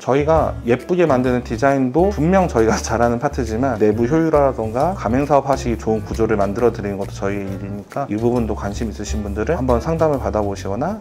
저희가 예쁘게 만드는 디자인도 분명 저희가 잘하는 파트지만 내부 효율화라던가 가맹사업 하시기 좋은 구조를 만들어 드리는 것도 저희 일이니까 이 부분도 관심 있으신 분들은 한번 상담을 받아보시거나.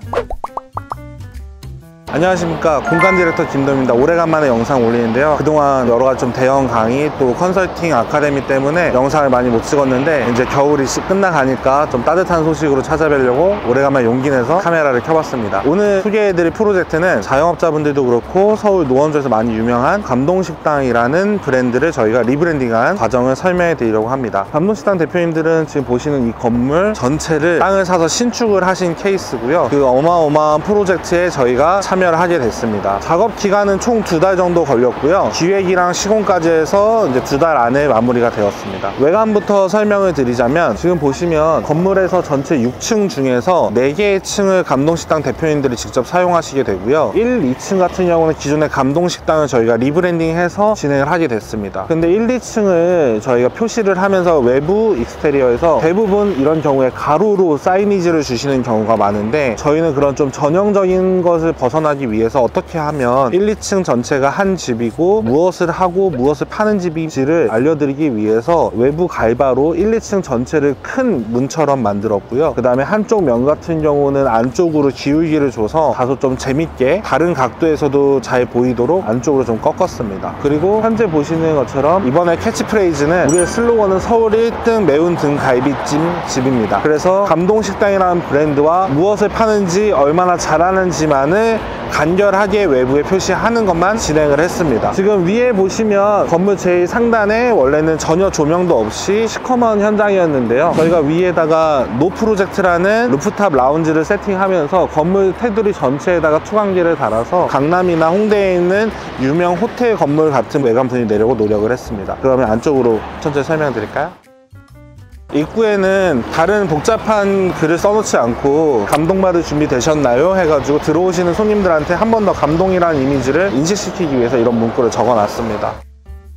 안녕하십니까, 공간 디렉터 김도입니다. 오래간만에 영상 올리는데요, 그동안 여러가지 좀 대형 강의 또 컨설팅 아카데미 때문에 영상을 많이 못 찍었는데 이제 겨울이 끝나가니까 좀 따뜻한 소식으로 찾아뵈려고 오래간만에 용기 내서 카메라를 켜봤습니다. 오늘 소개해드릴 프로젝트는 자영업자분들도 그렇고 서울 노원구에서 많이 유명한 감동식당이라는 브랜드를 저희가 리브랜딩한 과정을 설명해 드리려고 합니다. 감동식당 대표님들은 지금 보시는 이 건물 전체를 땅을 사서 신축을 하신 케이스고요. 그 어마어마한 프로젝트에 저희가 참여를 하게 됐습니다. 작업 기간은 총 2달 정도 걸렸고요. 기획이랑 시공까지 해서 이제 2달 안에 마무리가 되었습니다. 외관부터 설명을 드리자면 지금 보시면 건물에서 전체 6층 중에서 4개의 층을 감동식당 대표님들이 직접 사용하시게 되고요. 1, 2층 같은 경우는 기존의 감동식당을 저희가 리브랜딩해서 진행을 하게 됐습니다. 근데 1, 2층을 저희가 표시를 하면서 외부 익스테리어에서 대부분 이런 경우에 가로로 사이니지를 주시는 경우가 많은데, 저희는 그런 좀 전형적인 것을 벗어나기 위해서 어떻게 하면 1, 2층 전체가 한 집이고 무엇을 하고 무엇을 파는 집인지를 알려드리기 위해서 외부 갈바로 1, 2층 전체를 큰 문처럼 만들었고요. 그 다음에 한쪽 면 같은 경우는 안쪽으로 기울기를 줘서 다소 좀 재밌게 다른 각도에서도 잘 보이도록 안쪽으로 좀 꺾었습니다. 그리고 현재 보시는 것처럼 이번에 캐치프레이즈는 우리의 슬로건은 서울 1등 매운 등갈비찜 집입니다. 그래서 감동식당이라는 브랜드와 무엇을 파는지 얼마나 잘하는지만을 간결하게 외부에 표시하는 것만 진행을 했습니다. 지금 위에 보시면 건물 제일 상단에 원래는 전혀 조명도 없이 시커먼 현장이었는데요, 저희가 위에다가 노 프로젝트라는 루프탑 라운지를 세팅하면서 건물 테두리 전체에다가 투광기를 달아서 강남이나 홍대에 있는 유명 호텔 건물 같은 외관 분위기 내려고 노력을 했습니다. 그러면 안쪽으로 천천히 설명드릴까요? 입구에는 다른 복잡한 글을 써놓지 않고 감동받을 준비 되셨나요? 해가지고 들어오시는 손님들한테 한 번 더 감동이라는 이미지를 인식시키기 위해서 이런 문구를 적어놨습니다.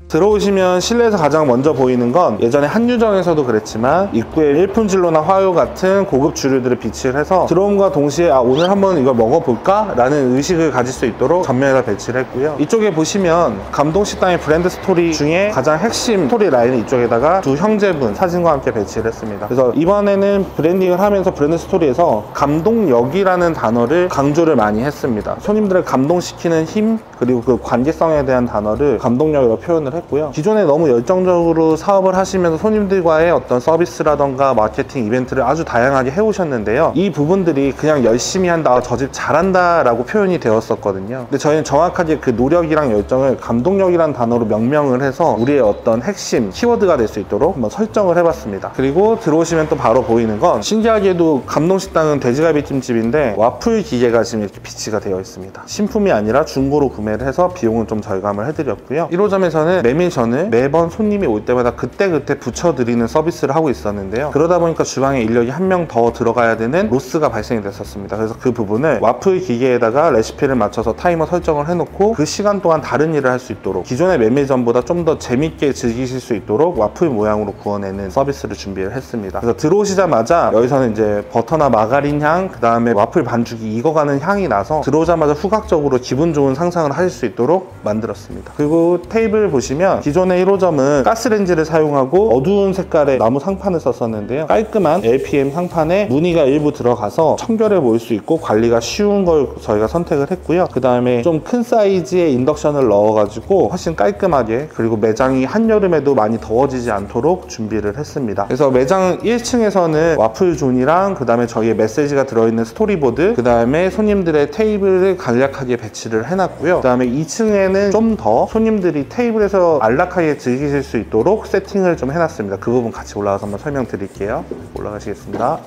들어오시면 실내에서 가장 먼저 보이는 건 예전에 한유정에서도 그랬지만 입구에 일품진로나 화요 같은 고급 주류들을 비치를 해서 들어옴과 동시에 오늘 한번 이걸 먹어볼까? 라는 의식을 가질 수 있도록 전면에다 배치를 했고요. 이쪽에 보시면 감동식당의 브랜드 스토리 중에 가장 핵심 스토리 라인을 이쪽에다가 두 형제분 사진과 함께 배치를 했습니다. 그래서 이번에는 브랜딩을 하면서 브랜드 스토리에서 감동력이라는 단어를 강조를 많이 했습니다. 손님들을 감동시키는 힘, 그리고 그 관계성에 대한 단어를 감동력으로 표현을 했고요. 기존에 너무 열정적으로 사업을 하시면서 손님들과의 어떤 서비스라던가 마케팅 이벤트를 아주 다양하게 해오셨는데요, 이 부분들이 그냥 열심히 한다, 저 집 잘한다 라고 표현이 되었었거든요. 근데 저희는 정확하게 그 노력이랑 열정을 감동력이라는 단어로 명명을 해서 우리의 어떤 핵심 키워드가 될 수 있도록 한번 설정을 해봤습니다. 그리고 들어오시면 또 바로 보이는 건 신기하게도 감동식당은 돼지갈비찜집인데 와플 기계가 지금 이렇게 비치가 되어 있습니다. 신품이 아니라 중고로 구매를 해서 비용은 좀 절감을 해드렸고요. 1호점에서는 메밀전을 매번 손님이 올 때마다 그때그때 붙여드리는 서비스를 하고 있었는데요, 그러다 보니까 주방에 인력이 한 명 더 들어가야 되는 로스가 발생이 됐었습니다. 그래서 그 부분을 와플 기계에다가 레시피를 맞춰서 타이머 설정을 해놓고 그 시간 동안 다른 일을 할 수 있도록 기존의 메밀전보다 좀 더 재밌게 즐기실 수 있도록 와플 모양으로 구워내는 서비스를 준비를 했습니다. 그래서 들어오시자마자 여기서는 이제 버터나 마가린 향, 그 다음에 와플 반죽이 익어가는 향이 나서 들어오자마자 후각적으로 기분 좋은 상상을 하실 수 있도록 만들었습니다. 그리고 테이블 보시면 기존의 1호점은 가스레인지를 사용하고 어두운 색깔의 나무 상판을 썼었는데요, 깔끔한 LPM 상판에 무늬가 일부 들어가서 청결해 보일 수 있고 관리가 쉬운 걸 저희가 선택을 했고요. 그 다음에 좀 큰 사이즈의 인덕션을 넣어가지고 훨씬 깔끔하게, 그리고 매장이 한여름에도 많이 더워지지 않도록 준비를 했습니다. 그래서 매장 1층에서는 와플 존이랑 그 다음에 저희의 메시지가 들어있는 스토리보드, 그 다음에 손님들의 테이블을 간략하게 배치를 해놨고요. 그 다음에 2층에는 좀 더 손님들이 테이블에서 안락하게 즐기실 수 있도록 세팅을 좀 해놨습니다. 그 부분 같이 올라가서 한번 설명드릴게요. 올라가시겠습니다.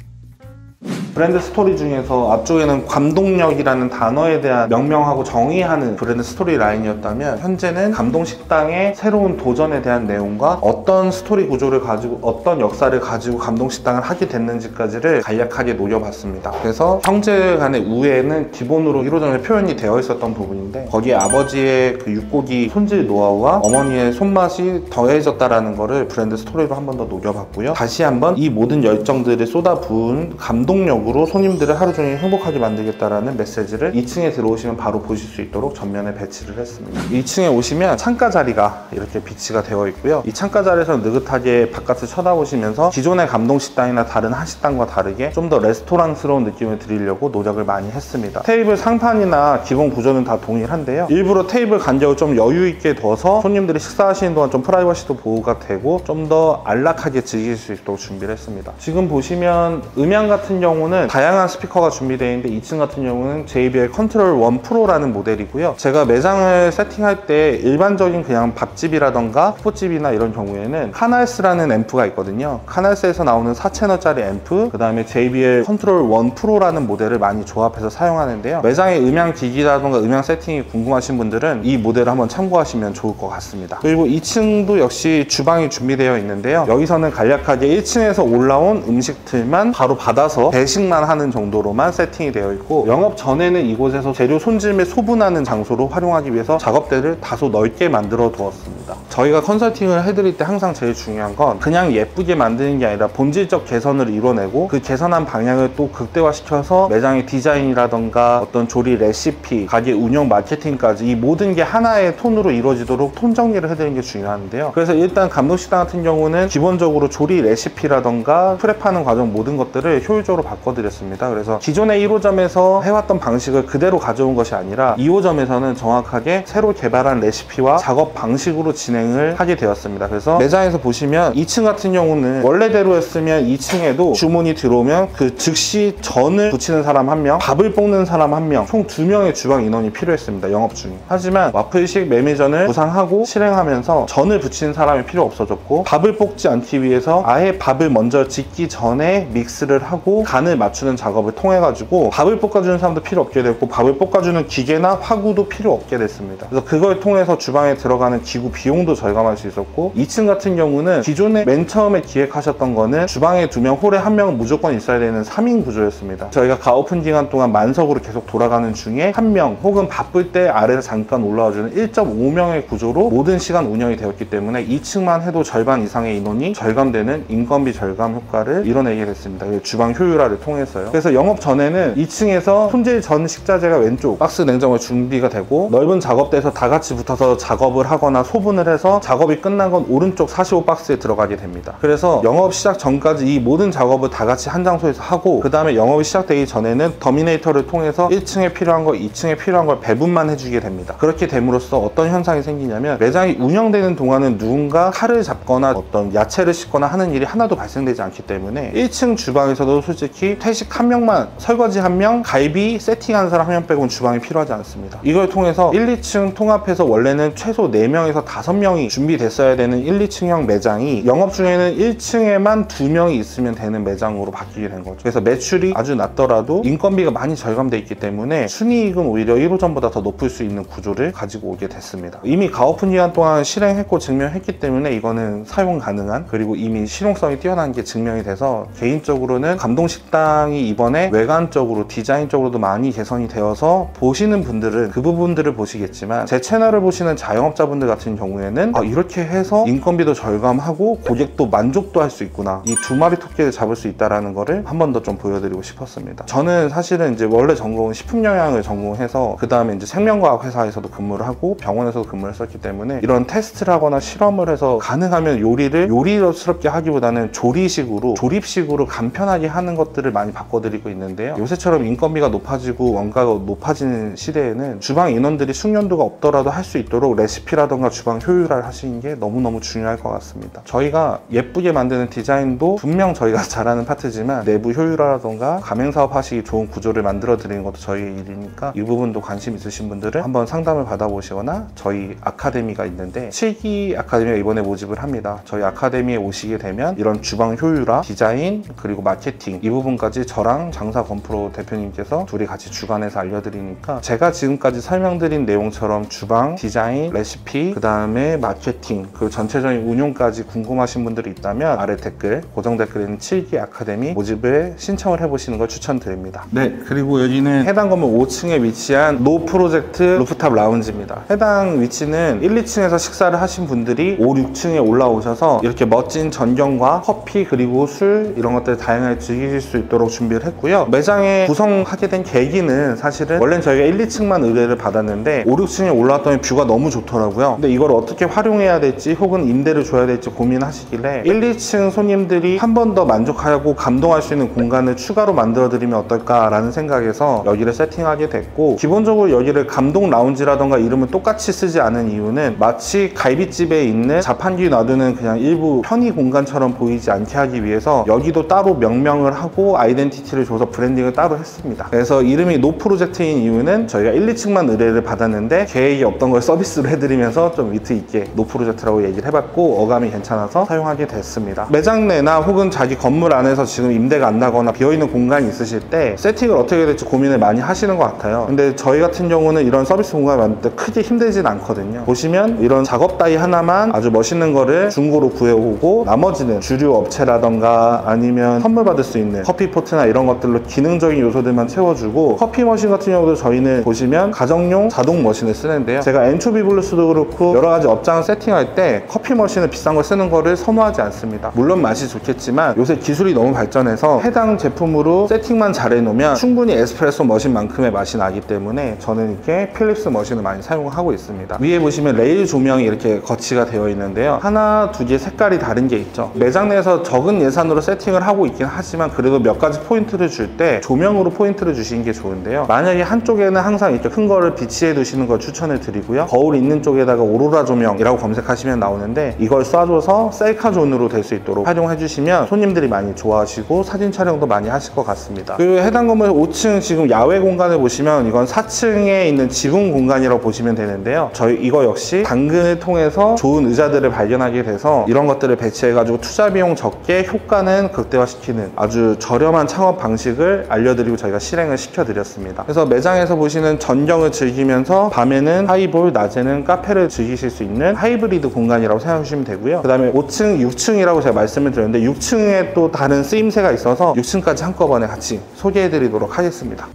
브랜드 스토리 중에서 앞쪽에는 감동력이라는 단어에 대한 명명하고 정의하는 브랜드 스토리 라인이었다면, 현재는 감동식당의 새로운 도전에 대한 내용과 어떤 스토리 구조를 가지고 어떤 역사를 가지고 감동식당을 하게 됐는지까지를 간략하게 녹여봤습니다. 그래서 형제 간의 우애는 기본으로 1호점에 표현이 되어 있었던 부분인데, 거기에 아버지의 그 육고기 손질 노하우와 어머니의 손맛이 더해졌다라는 거를 브랜드 스토리로 한 번 더 녹여봤고요. 다시 한번 이 모든 열정들을 쏟아부은 감동력으로 목적으로 손님들을 하루 종일 행복하게 만들겠다라는 메시지를 2층에 들어오시면 바로 보실 수 있도록 전면에 배치를 했습니다. 2층에 오시면 창가 자리가 이렇게 비치가 되어 있고요. 이 창가 자리에서 느긋하게 바깥을 쳐다보시면서 기존의 감동식당이나 다른 한식당과 다르게 좀 더 레스토랑스러운 느낌을 드리려고 노력을 많이 했습니다. 테이블 상판이나 기본 구조는 다 동일한데요. 일부러 테이블 간격을 좀 여유 있게 둬서 손님들이 식사하시는 동안 좀 프라이버시도 보호가 되고 좀 더 안락하게 즐길 수 있도록 준비를 했습니다. 지금 보시면 음향 같은 경우는 다양한 스피커가 준비되어 있는데 2층 같은 경우는 JBL 컨트롤 1 프로라는 모델이고요. 제가 매장을 세팅할 때 일반적인 그냥 밥집이라던가 호집이나 이런 경우에는 카날스라는 앰프가 있거든요. 카날스에서 나오는 4채널짜리 앰프, 그 다음에 JBL 컨트롤 1 프로라는 모델을 많이 조합해서 사용하는데요. 매장의 음향 기기라던가 음향 세팅이 궁금하신 분들은 이 모델을 한번 참고하시면 좋을 것 같습니다. 그리고 2층도 역시 주방이 준비되어 있는데요. 여기서는 간략하게 1층에서 올라온 음식들만 바로 받아서 배식만 하는 정도로만 세팅이 되어 있고, 영업 전에는 이곳에서 재료 손질 및 소분하는 장소로 활용하기 위해서 작업대를 다소 넓게 만들어 두었습니다. 저희가 컨설팅을 해드릴 때 항상 제일 중요한 건 그냥 예쁘게 만드는 게 아니라 본질적 개선을 이뤄내고 그 개선한 방향을 또 극대화시켜서 매장의 디자인이라던가 어떤 조리 레시피, 가게 운영 마케팅까지 이 모든 게 하나의 톤으로 이루어지도록 톤 정리를 해드리는 게 중요한데요. 그래서 일단 감동식당 같은 경우는 기본적으로 조리 레시피라던가 프랩하는 과정 모든 것들을 효율적으로 바꿔드렸습니다. 그래서 기존의 1호점에서 해왔던 방식을 그대로 가져온 것이 아니라 2호점에서는 정확하게 새로 개발한 레시피와 작업 방식으로 진행을 하게 되었습니다. 그래서 매장에서 보시면 2층 같은 경우는 원래대로 했으면 2층에도 주문이 들어오면 그 즉시 전을 부치는 사람 1명, 밥을 볶는 사람 1명, 총 2명의 주방 인원이 필요했습니다. 영업 중에. 하지만 와플식 메밀전을 구상하고 실행하면서 전을 부치는 사람이 필요 없어졌고, 밥을 볶지 않기 위해서 아예 밥을 먼저 짓기 전에 믹스를 하고 간을 맞추는 작업을 통해 가지고 밥을 볶아주는 사람도 필요 없게 됐고, 밥을 볶아주는 기계나 화구도 필요 없게 됐습니다. 그래서 그걸 통해서 주방에 들어가는 기구 비용도 절감할 수 있었고, 2층 같은 경우는 기존에 맨 처음에 기획하셨던 거는 주방에 2명, 홀에 1명은 무조건 있어야 되는 3인 구조였습니다. 저희가 가오픈 기간 동안 만석으로 계속 돌아가는 중에 1명 혹은 바쁠 때 아래에서 잠깐 올라와주는 1.5명의 구조로 모든 시간 운영이 되었기 때문에 2층만 해도 절반 이상의 인원이 절감되는 인건비 절감 효과를 이뤄내게 됐습니다. 주방 효율화를 통해서요. 그래서 영업 전에는 2층에서 손질 전 식자재가 왼쪽 박스 냉장고에 준비가 되고, 넓은 작업대에서 다 같이 붙어서 작업을 하거나 소분을 해서 작업이 끝난 건 오른쪽 45 박스에 들어가게 됩니다. 그래서 영업 시작 전까지 이 모든 작업을 다 같이 한 장소에서 하고, 그 다음에 영업이 시작되기 전에는 터미네이터를 통해서 1층에 필요한 거, 2층에 필요한 걸 배분만 해주게 됩니다. 그렇게 됨으로써 어떤 현상이 생기냐면, 매장이 운영되는 동안은 누군가 칼을 잡거나 어떤 야채를 씻거나 하는 일이 하나도 발생되지 않기 때문에 1층 주방에서도 솔직히 퇴식 1명만, 설거지 1명, 갈비 세팅하는 사람 1명 빼고는 주방이 필요하지 않습니다. 이걸 통해서 1, 2층 통합해서 원래는 최소 4명에서 5명이 준비됐어야 되는 1, 2층형 매장이 영업 중에는 1층에만 2명이 있으면 되는 매장으로 바뀌게 된 거죠. 그래서 매출이 아주 낮더라도 인건비가 많이 절감돼 있기 때문에 순이익은 오히려 1호점보다 더 높을 수 있는 구조를 가지고 오게 됐습니다. 이미 가오픈 기간 동안 실행했고 증명했기 때문에 이거는 사용 가능한, 그리고 이미 실용성이 뛰어난 게 증명이 돼서 개인적으로는 감동식당이 이번에 외관적으로 디자인적으로도 많이 개선이 되어서 보시는 분들은 그 부분들을 보시겠지만, 제 채널을 보시는 자영업자분들 같은 경우에는 이렇게 해서 인건비도 절감하고 고객도 만족도 할 수 있구나, 이 2마리 토끼를 잡을 수 있다는 거를 한 번 더 좀 보여드리고 싶었습니다. 저는 사실은 이제 원래 전공은 식품영양을 전공해서 그 다음에 이제 생명과학 회사에서도 근무를 하고 병원에서도 근무를 했었기 때문에 이런 테스트를 하거나 실험을 해서 가능하면 요리를 요리스럽게 하기보다는 조리식으로, 조립식으로 간편하게 하는 것들을 많이 바꿔드리고 있는데요. 요새처럼 인건비가 높아지고 원가가 높아지는 시대에는 주방 인원들이 숙련도가 없더라도 할 수 있도록 레시피라던가 주방 효율화를 하시는 게 너무너무 중요할 것 같습니다. 저희가 예쁘게 만드는 디자인도 분명 저희가 잘하는 파트지만, 내부 효율화라던가 가맹사업 하시기 좋은 구조를 만들어 드리는 것도 저희의 일이니까 이 부분도 관심 있으신 분들은 한번 상담을 받아보시거나, 저희 아카데미가 있는데 7기 아카데미가 이번에 모집을 합니다. 저희 아카데미에 오시게 되면 이런 주방 효율화, 디자인, 그리고 마케팅 이 부분까지 저랑 장사 건프로 대표님께서 둘이 같이 주관해서 알려드리니까, 제가 지금까지 설명드린 내용처럼 주방, 디자인, 레시피, 그 다음에 마케팅, 그 전체적인 운용까지 궁금하신 분들이 있다면 아래 댓글, 고정 댓글에 있는 7기 아카데미 모집에 신청을 해보시는 걸 추천드립니다. 네, 그리고 여기는 해당 건물 5층에 위치한 노 프로젝트 루프탑 라운지입니다. 해당 위치는 1, 2층에서 식사를 하신 분들이 5, 6층에 올라오셔서 이렇게 멋진 전경과 커피, 그리고 술 이런 것들을 다양하게 즐기실 수 있도록 준비를 했고요. 매장에 구성하게 된 계기는 사실은 원래는 저희가 1, 2층만 의뢰를 받았는데 5, 6층에 올라왔더니 뷰가 너무 좋더라고요. 근데 이걸 어떻게 활용해야 될지 혹은 임대를 줘야 될지 고민하시길래 1, 2층 손님들이 한 번 더 만족하고 감동할 수 있는 공간을 추가로 만들어 드리면 어떨까라는 생각에서 여기를 세팅하게 됐고, 기본적으로 여기를 감동 라운지라던가 이름을 똑같이 쓰지 않은 이유는 마치 갈비집에 있는 자판기 놔두는 그냥 일부 편의 공간처럼 보이지 않게 하기 위해서 여기도 따로 명명을 하고 아이덴티티를 줘서 브랜딩을 따로 했습니다. 그래서 이름이 노 프로젝트인 이유는 저희가 1, 2층만 의뢰를 받았는데 계획이 없던 걸 서비스로 해드리면서 좀 위트 있게 노 프로젝트라고 얘기를 해봤고 어감이 괜찮아서 사용하게 됐습니다. 매장 내나 혹은 자기 건물 안에서 지금 임대가 안 나거나 비어있는 공간이 있으실 때 세팅을 어떻게 해야 될지 고민을 많이 하시는 것 같아요. 근데 저희 같은 경우는 이런 서비스 공간을 만들 때 크게 힘들진 않거든요. 보시면 이런 작업 따위 하나만 아주 멋있는 거를 중고로 구해오고 나머지는 주류 업체라던가 아니면 선물 받을 수 있는 커피포트나 이런 것들로 기능적인 요소들만 채워주고, 커피 머신 같은 경우도 저희는 보시면 가정용 자동 머신을 쓰는데요. 제가 엔초비 블루스도 그렇고 여러 가지 업장을 세팅할 때 커피 머신을 비싼 걸 쓰는 거를 선호하지 않습니다. 물론 맛이 좋겠지만 요새 기술이 너무 발전해서 해당 제품으로 세팅만 잘 해놓으면 충분히 에스프레소 머신만큼의 맛이 나기 때문에 저는 이렇게 필립스 머신을 많이 사용하고 있습니다. 위에 보시면 레일 조명이 이렇게 거치가 되어 있는데요. 하나, 두 개 색깔이 다른 게 있죠. 매장 내에서 적은 예산으로 세팅을 하고 있긴 하지만 그래도 몇 가지 포인트를 줄 때 조명으로 포인트를 주시는 게 좋은데요. 만약에 한쪽에는 항상 이렇게 큰 거를 비치해 두시는 걸 추천을 드리고요. 거울 있는 쪽에다가 오로라 조명이라고 검색하시면 나오는데 이걸 쏴줘서 셀카 존으로 될 수 있도록 활용해 주시면 손님들이 많이 좋아하시고 사진 촬영도 많이 하실 것 같습니다. 그리고 해당 건물 5층 지금 야외 공간을 보시면 이건 4층에 있는 지붕 공간이라고 보시면 되는데요. 저희 이거 역시 당근을 통해서 좋은 의자들을 발견하게 돼서 이런 것들을 배치해가지고 투자 비용 적게 효과는 극대화시키는 아주 저렴한 창업 방식을 알려드리고 저희가 실행을 시켜드렸습니다. 그래서 매장에서 보시는 전경을 즐기면서 밤에는 하이볼, 낮에는 카페를 즐기실 수 있는 하이브리드 공간이라고 생각해 주시면 되고요. 그 다음에 5층, 6층이라고 제가 말씀을 드렸는데 6층에 또 다른 쓰임새가 있어서 6층까지 한꺼번에 같이 소개해 드리도록 하겠습니다.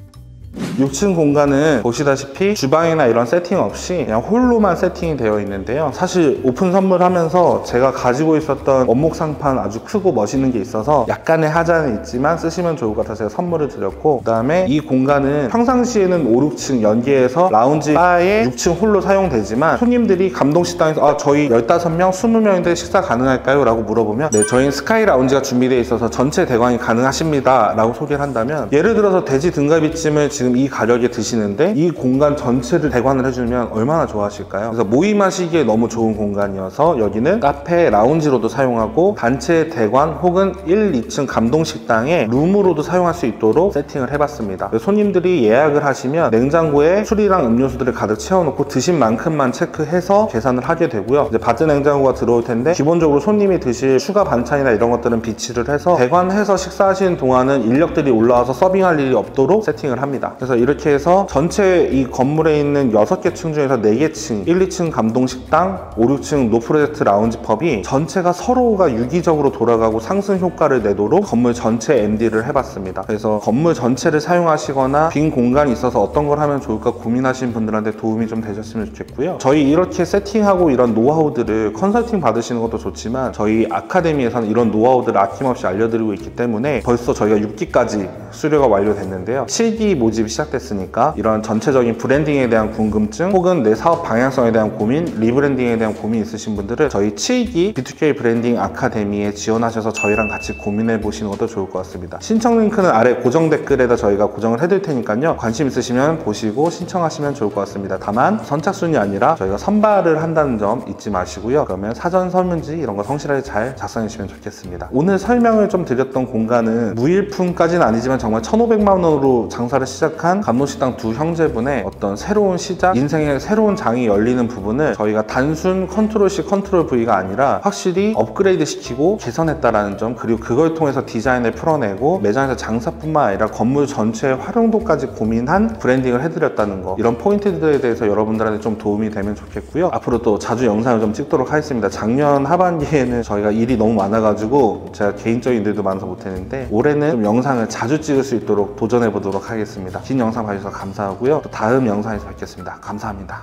6층 공간은 보시다시피 주방이나 이런 세팅 없이 그냥 홀로만 세팅이 되어 있는데요. 사실 오픈 선물하면서 제가 가지고 있었던 원목 상판 아주 크고 멋있는 게 있어서 약간의 하자는 있지만 쓰시면 좋을 것 같아서 제가 선물을 드렸고, 그 다음에 이 공간은 평상시에는 5, 6층 연계해서 라운지 바에 6층 홀로 사용되지만 손님들이 감동식당에서 저희 15명, 20명인데 식사 가능할까요? 라고 물어보면 네, 저희는 스카이 라운지가 준비되어 있어서 전체 대관이 가능하십니다 라고 소개를 한다면, 예를 들어서 돼지 등갈비찜을 지금 이 가격에 드시는데 이 공간 전체를 대관을 해주면 얼마나 좋아하실까요? 그래서 모임하시기에 너무 좋은 공간이어서 여기는 카페, 라운지로도 사용하고 단체 대관 혹은 1, 2층 감동식당에 룸으로도 사용할 수 있도록 세팅을 해봤습니다. 손님들이 예약을 하시면 냉장고에 술이랑 음료수들을 가득 채워놓고 드신 만큼만 체크해서 계산을 하게 되고요. 이제 바트 냉장고가 들어올 텐데 기본적으로 손님이 드실 추가 반찬이나 이런 것들은 비치를 해서 대관해서 식사하시는 동안은 인력들이 올라와서 서빙할 일이 없도록 세팅을 합니다. 그래서 이렇게 해서 전체 이 건물에 있는 6개 층 중에서 4개 층, 1, 2층 감동식당, 5, 6층 노프로젝트 라운지 펍이 전체가 서로가 유기적으로 돌아가고 상승 효과를 내도록 건물 전체 MD를 해봤습니다. 그래서 건물 전체를 사용하시거나 빈 공간이 있어서 어떤 걸 하면 좋을까 고민하시는 분들한테 도움이 좀 되셨으면 좋겠고요. 저희 이렇게 세팅하고 이런 노하우들을 컨설팅 받으시는 것도 좋지만 저희 아카데미에서는 이런 노하우들을 아낌없이 알려드리고 있기 때문에 벌써 저희가 6기까지 수료가 완료됐는데요. 7기 모집이 시작됐으니까 이런 전체적인 브랜딩에 대한 궁금증 혹은 내 사업 방향성에 대한 고민, 리브랜딩에 대한 고민 있으신 분들은 저희 7기 B2K 브랜딩 아카데미에 지원하셔서 저희랑 같이 고민해 보시는 것도 좋을 것 같습니다. 신청 링크는 아래 고정 댓글에다 저희가 고정을 해둘 테니까요. 관심 있으시면 보시고 신청하시면 좋을 것 같습니다. 다만 선착순이 아니라 저희가 선발을 한다는 점 잊지 마시고요. 그러면 사전 설문지 이런 거 성실하게 잘 작성해 주시면 좋겠습니다. 오늘 설명을 좀 드렸던 공간은 무일푼까지는 아니지만 정말 1,500만 원으로 장사를 시작한 감동식당 두 형제분의 어떤 새로운 시작, 인생의 새로운 장이 열리는 부분을 저희가 단순 컨트롤 C, 컨트롤 V가 아니라 확실히 업그레이드 시키고 개선했다라는 점, 그리고 그걸 통해서 디자인을 풀어내고 매장에서 장사뿐만 아니라 건물 전체의 활용도까지 고민한 브랜딩을 해드렸다는 거, 이런 포인트들에 대해서 여러분들한테 좀 도움이 되면 좋겠고요. 앞으로 또 자주 영상을 좀 찍도록 하겠습니다. 작년 하반기에는 저희가 일이 너무 많아가지고 제가 개인적인 일도 많아서 못했는데 올해는 좀 영상을 자주 찍을 수 있도록 도전해 보도록 하겠습니다. 긴 영상 봐주셔서 감사하고요. 또 다음 영상에서 뵙겠습니다. 감사합니다.